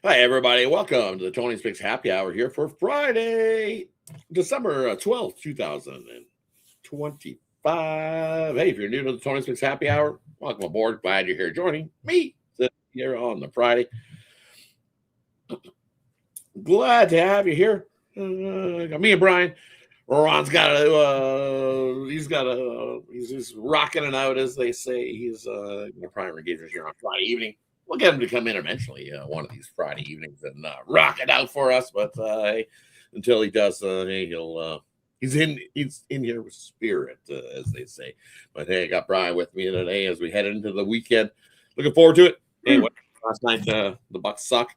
Hi, everybody. Welcome to the Tony Speaks Happy Hour here for Friday, December 12th, 2025. Hey, if you're new to the Tony Speaks Happy Hour, welcome aboard. Glad you're here joining me here on the Friday. Glad to have you here. Me and Brian. Ron's got he's rocking it out, as they say. He's primary engagement here on Friday evening. We'll get him to come in eventually, one of these Friday evenings, and rock it out for us. But until he does, he's in here with spirit, as they say. But hey, I got Brian with me today as we head into the weekend. Looking forward to it. Hey, last night the Bucks suck.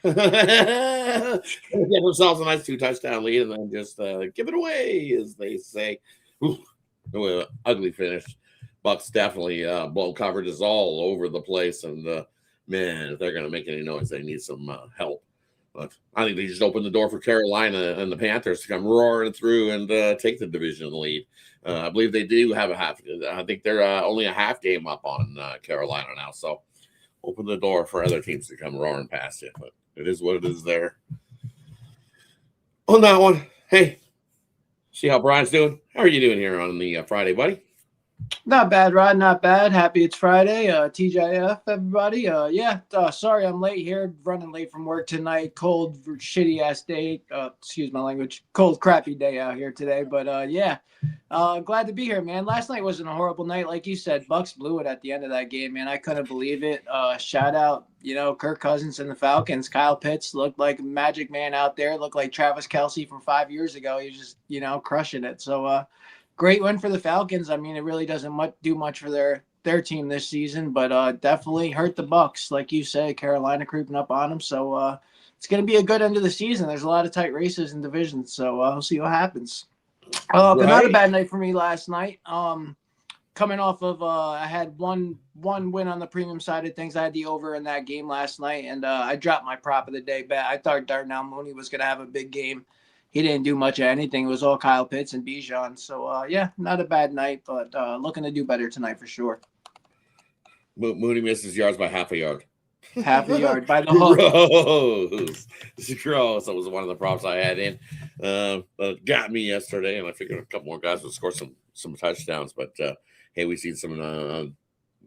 Get themselves a nice 2-touchdown lead and then just give it away, as they say. Ooh, ugly finish. Bucks definitely blown coverages all over the place, and man, if they're going to make any noise, they need some help. But I think they just opened the door for Carolina and the Panthers to come roaring through and take the division lead. I believe they do have a half. I think they're only a half game up on Carolina now, so open the door for other teams to come roaring past you. But it is what it is there. On that one, hey, see how Brian's doing? How are you doing here on the Friday, buddy? Not bad, Rod. Not bad. Happy it's Friday. TJF, everybody. Sorry I'm late here. Running late from work tonight. Cold, shitty ass day. Excuse my language. Cold, crappy day out here today. But glad to be here, man. Last night wasn't a horrible night, like you said. Bucks blew it at the end of that game, man. I couldn't believe it. Shout out, Kirk Cousins and the Falcons. Kyle Pitts looked like a magic man out there. Looked like Travis Kelce from 5 years ago. He was just, crushing it. So, great win for the Falcons. I mean, it really doesn't do much for their team this season, but definitely hurt the Bucks, like you said. Carolina creeping up on them, so it's going to be a good end of the season. There's a lot of tight races and divisions, so we'll see what happens. But not a bad night for me last night. Coming off of I had one win on the premium side of things. I had the over in that game last night, and I dropped my prop of the day bet. I thought Darnell Mooney was going to have a big game. He didn't do much of anything. It was all Kyle Pitts and Bijan. So, not a bad night, but looking to do better tonight for sure. Mooney misses yards by half a yard. Half a yard by the hook. Gross. That was one of the props I had in. Got me yesterday, and I figured a couple more guys would score some touchdowns. But, hey, we see some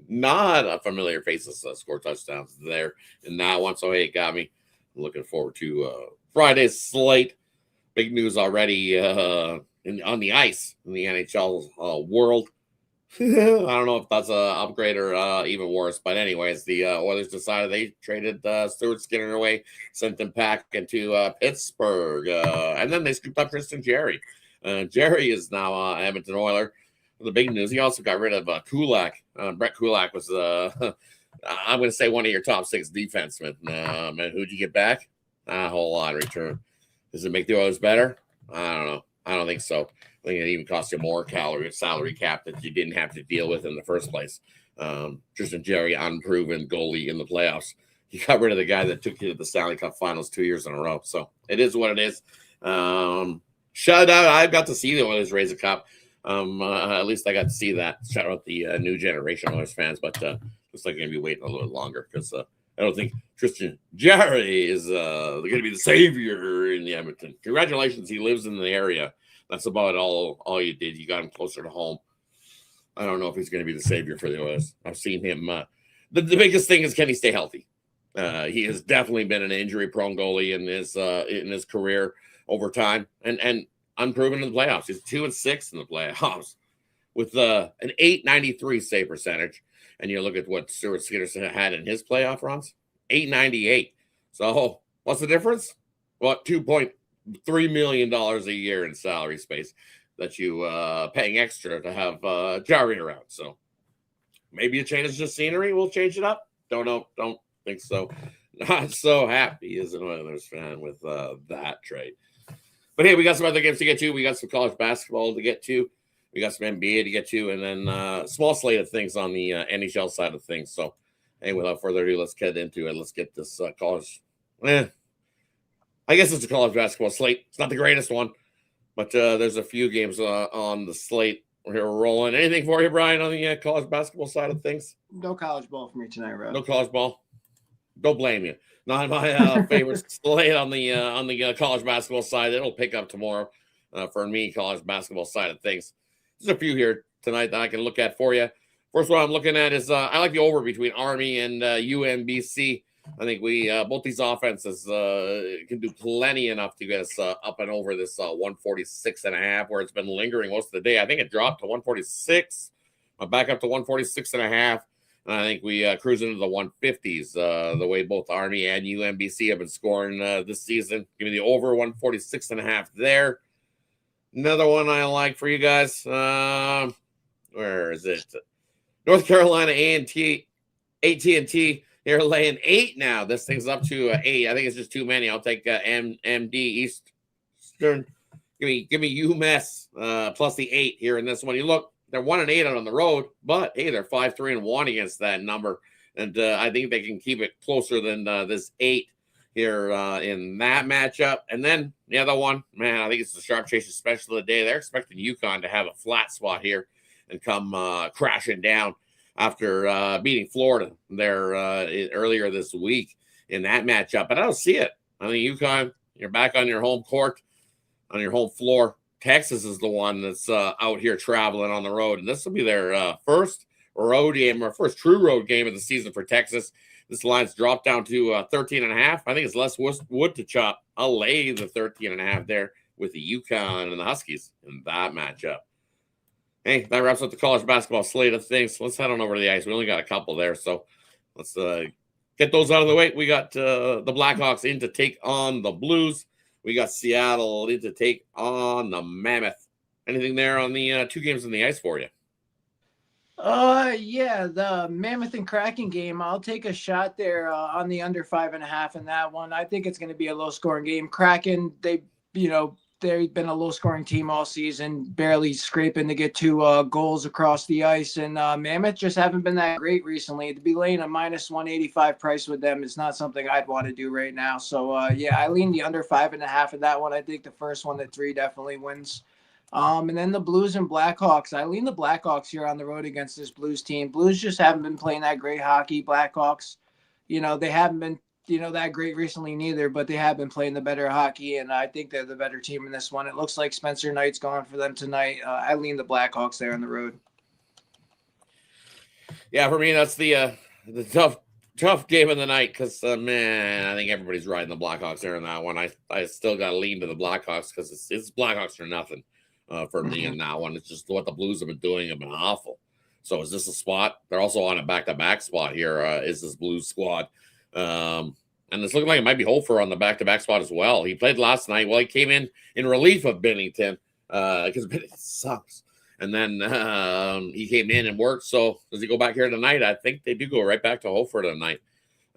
not familiar faces score touchdowns there in that one. So, hey, it got me. Looking forward to Friday's slate. Big news already on the ice in the NHL world. I don't know if that's an upgrade or even worse, but anyways, the Oilers decided they traded Stuart Skinner away, sent him back into Pittsburgh, and then they scooped up Tristan Jarry. Jarry is now Edmonton Oiler. The big news, he also got rid of Kulak. Brett Kulak was, I'm going to say, one of your top 6 defensemen. And who'd you get back? A whole lot in return. Does it make the Oilers better? I don't know. I don't think so. I think it even cost you more salary cap that you didn't have to deal with in the first place. Tristan Jarry, unproven goalie in the playoffs. You got rid of the guy that took you to the Stanley Cup Finals 2 years in a row. So it is what it is. Shout out. I got to see the Oilers raise a cup. At least I got to see that. Shout out the new generation Oilers fans. But looks like they're going to be waiting a little longer because I don't think Tristan Jarry is going to be the savior in the Edmonton. Congratulations. He lives in the area. That's about all you did. You got him closer to home. I don't know if he's going to be the savior for the Oilers. I've seen him. The biggest thing is, can he stay healthy? He has definitely been an injury-prone goalie in his career over time, and unproven in the playoffs. He's 2-6 in the playoffs with an .893 save percentage. And you look at what Stuart Skinner had in his playoff runs, .898. So what's the difference? Well, $2.3 million a year in salary space that you paying extra to have Jarry around. So maybe a change of scenery will change it up. Don't know. Don't think so. Not so happy as an Oilers fan with that trade. But hey, we got some other games to get to. We got some college basketball to get to. We got some NBA to get to, and then small slate of things on the NHL side of things. So, hey, without further ado, let's get into it. Let's get this college. I guess it's a college basketball slate. It's not the greatest one, but there's a few games on the slate. We're rolling. Anything for you, Brian, on the college basketball side of things? No college ball for me tonight, Rob. No college ball. Don't blame you. Not my favorite slate on the college basketball side. It'll pick up tomorrow for me, college basketball side of things. There's a few here tonight that I can look at for you. First one I'm looking at is I like the over between Army and UMBC. I think we both these offenses can do plenty enough to get us up and over this 146.5, where it's been lingering most of the day. I think it dropped to 146, back up to 146.5. And I think we cruise into the 150s the way both Army and UMBC have been scoring this season. Give me the over 146.5 there. Another one I like for you guys. Where is it? North Carolina AT&T. They're laying 8 now. This thing's up to 8. I think it's just too many. I'll take MD Eastern. Give me UMass plus the 8 here in this one. You look, they're 1-8 out on the road, but hey, they're 5-3-1 against that number, and I think they can keep it closer than this 8 here in that matchup. And then the other one, man, I think it's the Sharp Chasers special of the day. They're expecting UConn to have a flat spot here and come crashing down after beating Florida there earlier this week in that matchup. But I don't see it. I mean, UConn, you're back on your home court, on your home floor. Texas is the one that's out here traveling on the road. And this will be their first road game, or first true road game of the season for Texas. This line's dropped down to 13.5. I think it's less wood to chop. I'll lay the 13.5 there with the UConn and the Huskies in that matchup. Hey, that wraps up the college basketball slate of things. Let's head on over to the ice. We only got a couple there, so let's get those out of the way. We got the Blackhawks in to take on the Blues. We got Seattle in to take on the Mammoth. Anything there on the 2 games in the ice for you? Yeah, the Mammoth and Kraken game. I'll take a shot there on the under 5.5 in that one. I think it's going to be a low-scoring game. Kraken, they've been a low-scoring team all season, barely scraping to get 2 goals across the ice. And Mammoth just haven't been that great recently. To be laying a minus 185 price with them is not something I'd want to do right now. So, yeah, I lean the under 5.5 in that one. I think the first one at 3 definitely wins. And then the Blues and Blackhawks. I lean the Blackhawks here on the road against this Blues team. Blues just haven't been playing that great hockey. Blackhawks, they haven't been that great recently neither, but they have been playing the better hockey, and I think they're the better team in this one. It looks like Spencer Knight's gone for them tonight. I lean the Blackhawks there on the road. Yeah, for me, that's the tough game of the night because, man, I think everybody's riding the Blackhawks there in that one. I still got to lean to the Blackhawks because it's Blackhawks or nothing for me in that one. It's just what the Blues have been doing have been awful. So is this a spot? They're also on a back-to-back spot here. Is this Blues squad? And it's looking like it might be Hofer on the back-to-back spot as well. He played last night. Well, he came in relief of Bennington because Bennington sucks. And then he came in and worked. So does he go back here tonight? I think they do go right back to Hofer tonight.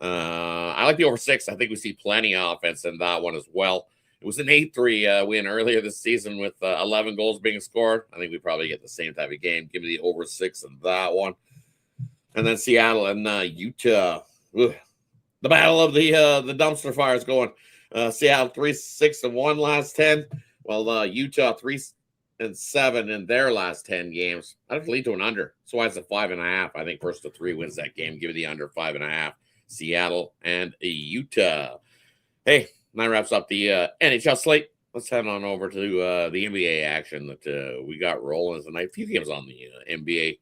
I like the over 6. I think we see plenty of offense in that one as well. It was an 8-3 win earlier this season with 11 goals being scored. I think we probably get the same type of game. Give me the over 6 in that one. And then Seattle and Utah. Ugh. The battle of the dumpster fires going. Seattle 3-6-1 last 10. Well, Utah 3-7 in their last 10 games. I'd have to lead to an under. So why is it 5.5? I think first to 3 wins that game. Give me the under 5.5. Seattle and Utah. Hey, that wraps up the NHL slate. Let's head on over to the NBA action that we got rolling tonight. A few games on the NBA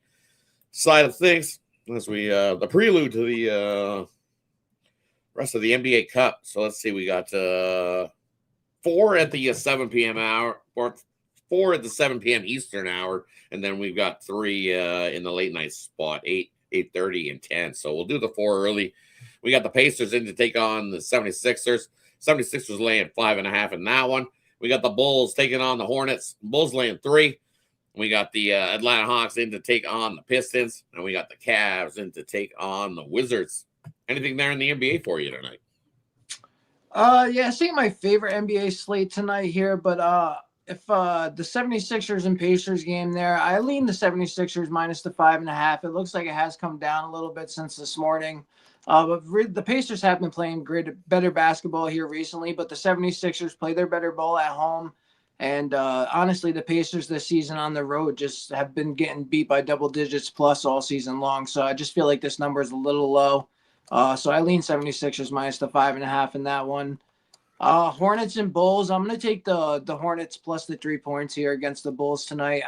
side of things as we the prelude to the rest of the NBA Cup. So let's see. We got 4 at the 7 p.m. hour, or 4 at the 7 p.m. Eastern hour, and then we've got 3 in the late night spot, 8, 8:30, and 10. So we'll do the 4 early. We got the Pacers in to take on the 76ers. 76ers laying 5.5 in that one. We got the Bulls taking on the Hornets. Bulls laying 3. We got the Atlanta Hawks in to take on the Pistons. And we got the Cavs in to take on the Wizards. Anything there in the NBA for you tonight? Yeah, I think my favorite NBA slate tonight here, but if the 76ers and Pacers game there, I lean the 76ers minus the 5.5. It looks like it has come down a little bit since this morning. But the Pacers have been playing better basketball here recently, but the 76ers play their better ball at home. And honestly, the Pacers this season on the road just have been getting beat by double digits plus all season long. So I just feel like this number is a little low. So I lean 76ers minus the 5.5 in that one. Hornets and Bulls. I'm going to take the Hornets plus the 3 points here against the Bulls tonight.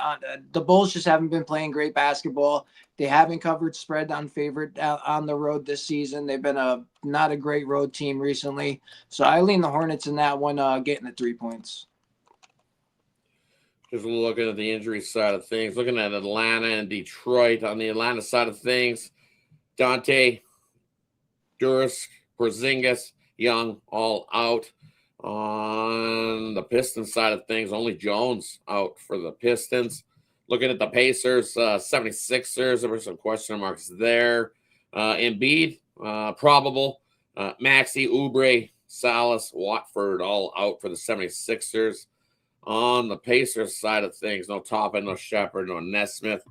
The Bulls just haven't been playing great basketball. They haven't covered spread on favorite on the road this season. They've been not a great road team recently. So I lean the Hornets in that one, getting the 3 points. Just looking at the injury side of things, looking at Atlanta and Detroit. On the Atlanta side of things, Dante, Duras, Porzingis, Young, all out. On the Pistons side of things, only Jones out for the Pistons. Looking at the Pacers, 76ers, there were some question marks there. Embiid, probable. Maxey, Oubre, Salas, Watford, all out for the 76ers. On the Pacers side of things, no Toppin, no Shepard, no Nesmith.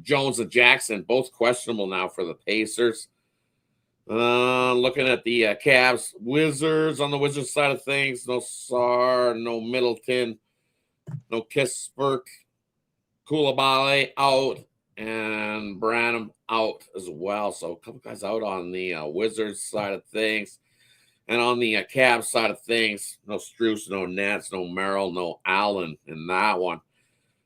Jones and Jackson, both questionable now for the Pacers. Looking at the Cavs, Wizards. On the Wizards side of things, no Sarr, no Middleton, no Kispert, Koulibaly out, and Branham out as well. So a couple guys out on the Wizards side of things. And on the Cavs side of things, no Strus, no Nance, no Merrill, no Allen in that one.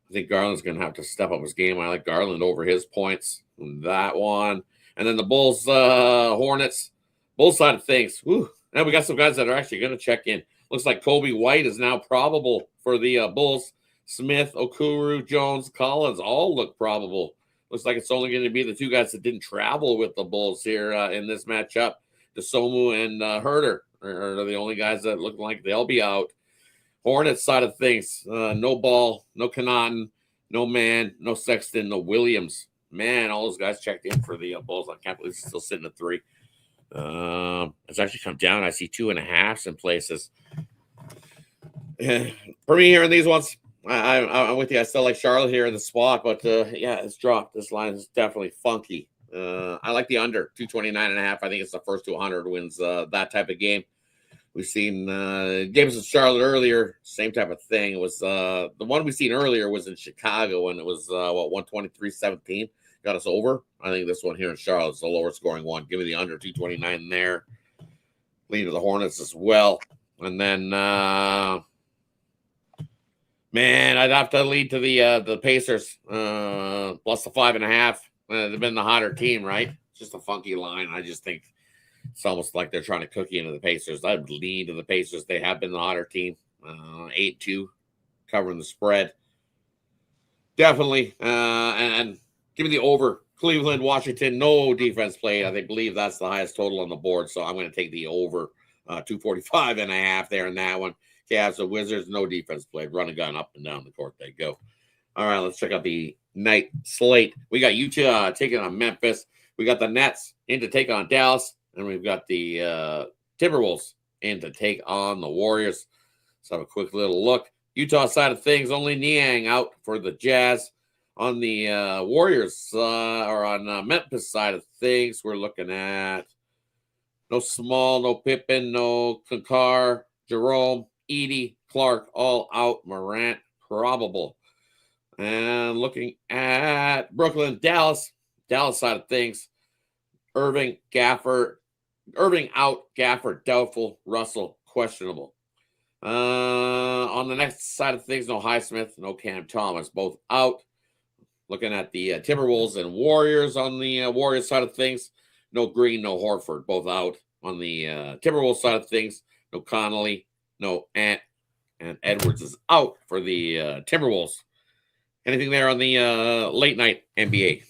I think Garland's going to have to step up his game. I like Garland over his points in that one. And then the Bulls, Hornets, Bulls side of things. Whew. Now we got some guys that are actually going to check in. Looks like Kobe White is now probable for the Bulls. Smith, Okuru, Jones, Collins all look probable. Looks like it's only going to be the two guys that didn't travel with the Bulls here in this matchup. DeSomu and Herter are the only guys that look like they'll be out. Hornets side of things, no Ball, no Connaughton, no Mann, no Sexton, no Williams. Man, all those guys checked in for the Bulls. I can't believe it's still sitting at 3. It's actually come down. I see 2.5 in places. For me here in these ones, I'm with you. I still like Charlotte here in the spot, but yeah, it's dropped. This line is definitely funky. I like the under 229.5. I think it's the first to 100 wins that type of game. We've seen games in Charlotte earlier, same type of thing. It was the one we've seen earlier was in Chicago, and it was 123-17. Got us over. I think this one here in Charlotte is the lower scoring one. Give me the under 229 there. Lean to the Hornets as well. And then, man, I'd have to lead to the Pacers plus the 5.5. They've been the hotter team, right? It's just a funky line. I just think it's almost like they're trying to cookie into the Pacers. I'd lean to the Pacers. They have been the hotter team. 8-2, covering the spread. Definitely. And give me the over. Cleveland, Washington, no defense played. I believe that's the highest total on the board. So I'm going to take the over 245.5 there in that one. Cavs, the Wizards, no defense played. Run and gun up and down the court they go. All right, let's check out the night slate. We got Utah taking on Memphis. We got the Nets in to take on Dallas. And we've got the Timberwolves in to take on the Warriors. Let's have a quick little look. Utah side of things, only Niang out for the Jazz. On the Warriors or on Memphis side of things, we're looking at no Small, no Pippen, no Kankar, Jerome, Edey, Clark, all out. Morant, probable. And looking at Brooklyn, Dallas side of things, Irving out, Gafford doubtful, Russell questionable. On the next side of things, no Highsmith, no Cam Thomas, both out. Looking at the Timberwolves and Warriors on the Warriors side of things, no Green, no Horford, both out. On the Timberwolves side of things, no Connolly, no Ant, and Edwards is out for the Timberwolves. Anything there on the late night NBA?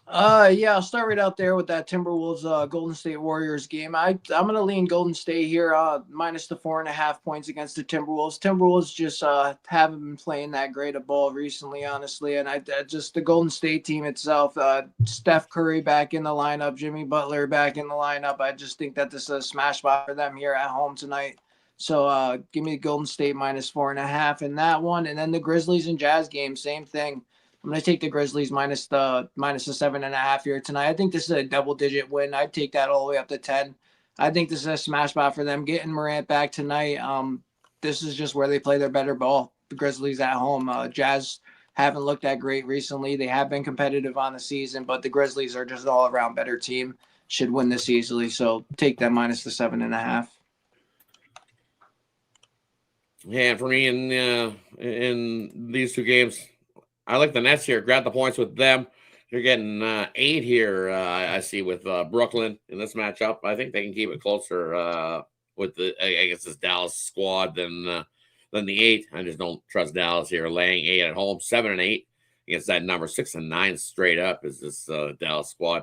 Yeah, I'll start right out there with that Timberwolves Golden State Warriors game. I'm gonna lean Golden State here, minus the 4.5 points against the Timberwolves. Timberwolves just haven't been playing that great a ball recently, honestly, and I just the Golden State team itself, Steph Curry back in the lineup, Jimmy Butler back in the lineup. I just think that this is a smash spot for them here at home tonight. So give me Golden State minus 4.5 in that one, and then the Grizzlies and Jazz game, same thing. I'm going to take the Grizzlies minus the 7.5 here tonight. I think this is a double-digit win. I'd take that all the way up to 10. I think this is a smash spot for them. Getting Morant back tonight, this is just where they play their better ball. The Grizzlies at home. Jazz haven't looked that great recently. They have been competitive on the season, but the Grizzlies are just an all-around better team. Should win this easily, so take that minus the 7.5. Yeah, for me in these two games, I like the Nets here. Grab the points with them. You're getting 8 here. I see with Brooklyn in this matchup. I think they can keep it closer with I guess this Dallas squad than the 8. I just don't trust Dallas here. Laying 8 at home, 7 and 8 against that number. 6 and 9 straight up is this Dallas squad.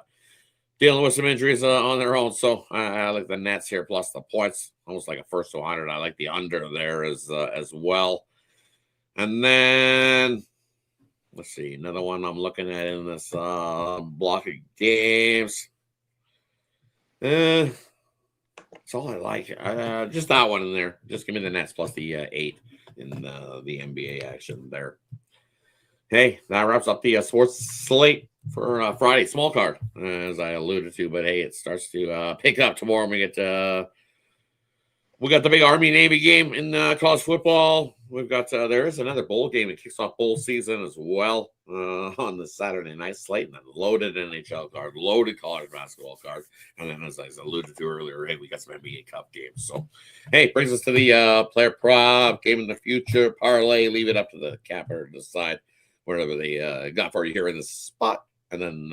Dealing with some injuries on their own, so I like the Nets here plus the points, almost like a first to 100. I like the under there as well. And then let's see, another one I'm looking at in this block of games. That's all I like. Just that one in there. Just give me the Nets plus the 8 in the NBA action there. Hey, that wraps up the sports slate for Friday. Small card, as I alluded to, but hey, it starts to pick up tomorrow. We got the big Army-Navy game in college football. We've got there is another bowl game. It kicks off bowl season as well on the Saturday night slate, and then loaded NHL card, loaded college basketball card, and then as I alluded to earlier, hey, we got some NBA Cup games. So, hey, brings us to the player prop game in the future parlay. Leave it up to the capper to decide whatever they got for you here in this spot, and then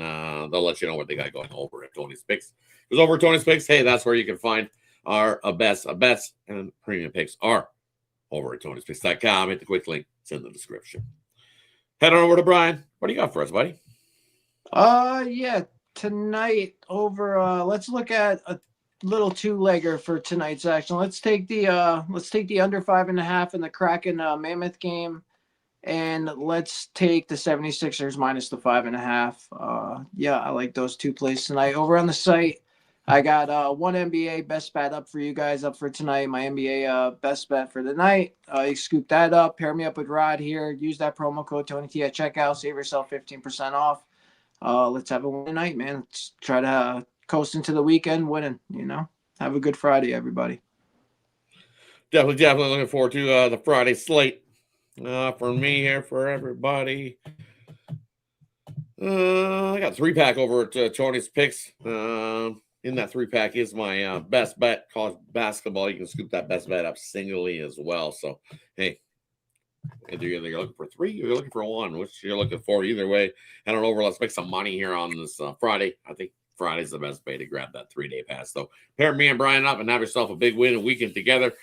they'll let you know what they got going over at Tony's Picks. Because over at Tony's Picks, hey, that's where you can find our bets, and premium picks are over at Tony'sPicks.com. Hit the quick link. It's in the description. Head on over to Brian. What do you got for us, buddy? Yeah, tonight over. Let's look at a little two-legger for tonight's action. Let's take the under 5.5 in the Kraken Mammoth game. And let's take the 76ers minus the 5.5. Yeah, I like those two plays tonight. Over on the site, I got one NBA best bet up for you guys up for tonight. My NBA best bet for the night. You scoop that up. Pair me up with Rod here. Use that promo code TonyT at checkout. Save yourself 15% off. Let's have a win tonight, man. Let's try to coast into the weekend winning, Have a good Friday, everybody. Definitely looking forward to the Friday slate. For me here, for everybody. I got 3-pack over at Tony's Picks. In that 3-pack is my best bet, college basketball. You can scoop that best bet up singly as well. So, hey, either you're looking for 3 or you're looking for 1, which you're looking for. Either way, head on over. Let's make some money here on this Friday. I think Friday's the best way to grab that 3-day pass. So, pair me and Brian up and have yourself a big win and weekend together.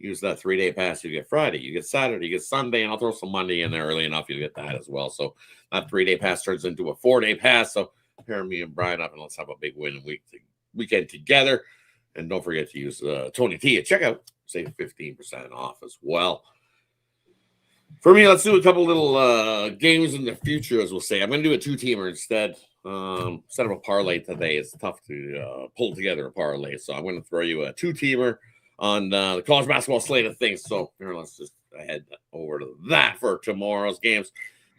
Use that 3-day pass. You get Friday, you get Saturday, you get Sunday, and I'll throw some Monday in there early enough. You get that as well. So that 3-day pass turns into a 4-day pass. So pair me and Brian up, and let's have a big win weekend together. And don't forget to use Tony T at checkout. Save 15% off as well. For me, let's do a couple little games in the future, as we'll say. I'm going to do a 2-teamer instead. Instead of a parlay today, it's tough to pull together a parlay. So I'm going to throw you a 2-teamer on the college basketball slate of things. So here, let's just head over to that for tomorrow's games.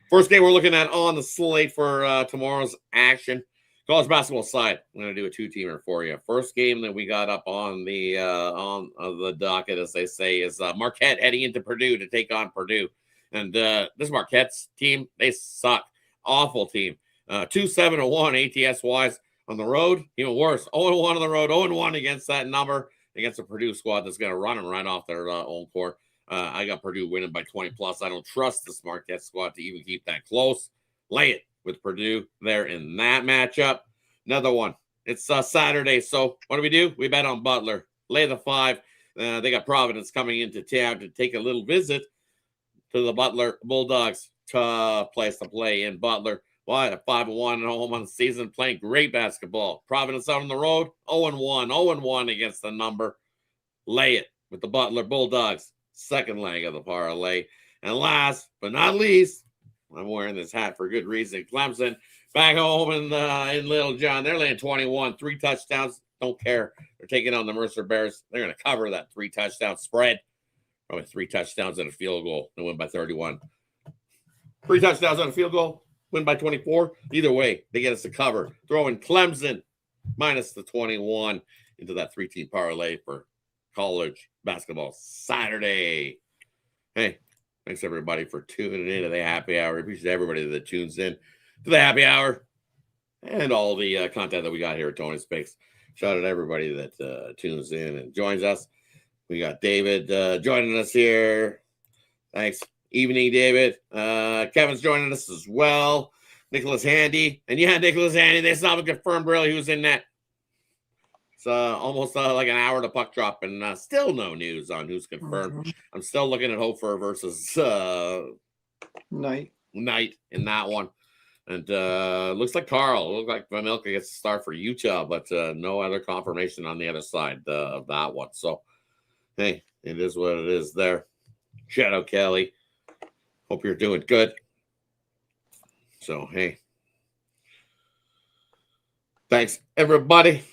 First game we're looking at on the slate for tomorrow's action, college basketball side. I'm going to do a 2-teamer for you. First game that we got up on the docket, as they say, is Marquette heading into Purdue to take on Purdue. And this Marquette's team, they suck. Awful team. 2-7-1 ATS-wise on the road. Even worse, 0-1 on the road, 0-1 against that number. Against a Purdue squad that's going to run them right off their own court. I got Purdue winning by 20+. I don't trust the Marquette squad to even keep that close. Lay it with Purdue there in that matchup. Another one. It's Saturday, so what do? We bet on Butler. Lay the 5. They got Providence coming into town to take a little visit to the Butler Bulldogs. Tough place to play in Butler. Why? 5-1 at home on the season, playing great basketball. Providence out on the road, 0-1 against the number. Lay it with the Butler Bulldogs. Second leg of the parlay. And last but not least, I'm wearing this hat for good reason. Clemson back home in Little John. They're laying 21, 3 touchdowns. Don't care. They're taking on the Mercer Bears. They're going to cover that 3-touchdown spread. Probably 3 touchdowns and a field goal. They win by 31. 3 touchdowns and a field goal. Win by 24. Either way, they get us to cover. Throwing Clemson minus the 21 into that 3-team parlay for college basketball Saturday. Hey, Thanks everybody for tuning in to the happy hour. Appreciate everybody that tunes in to the happy hour and all the content that we got here at Tony's Picks. Shout out to everybody that tunes in and joins us. We got David joining us here. Thanks. Evening, David. Kevin's joining us as well. Nicholas Handy. And yeah, Nicholas Handy, they still haven't confirmed really who's in that. It's almost like an hour to puck drop, and still no news on who's confirmed. Mhm. I'm still looking at Hofer versus Knight in that one. And looks like Carl. Looks like Vanilka gets a start for Utah, but no other confirmation on the other side of that one. So, hey, it is what it is there. Shout out Kelly. Hope you're doing good. So, hey. Thanks, everybody,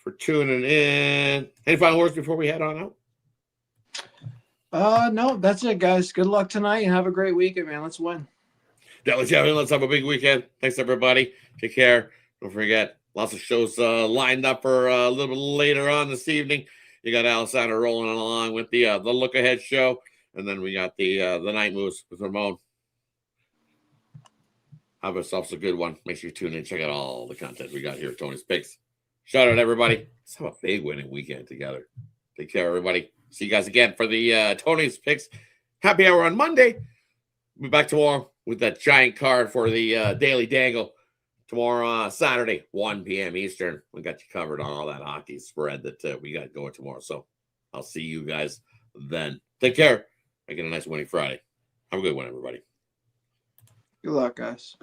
for tuning in. Any final words before we head on out? No, that's it, guys. Good luck tonight and have a great weekend, man. Let's win. Let's have a big weekend. Thanks, everybody. Take care. Don't forget, lots of shows lined up for a little bit later on this evening. You got Alessandra rolling along with the Look Ahead show, and then we got the Night Moves with Ramon. Have yourselves a good one. Make sure you tune in. Check out all the content we got here at Tony's Picks. Shout out, everybody. Let's have a big winning weekend together. Take care, everybody. See you guys again for the Tony's Picks happy hour on Monday. We'll be back tomorrow with that giant card for the Daily Dangle. Tomorrow, Saturday, 1 p.m. Eastern. We got you covered on all that hockey spread that we got going tomorrow. So I'll see you guys then. Take care. Make it a nice winning Friday. Have a good one, everybody. Good luck, guys.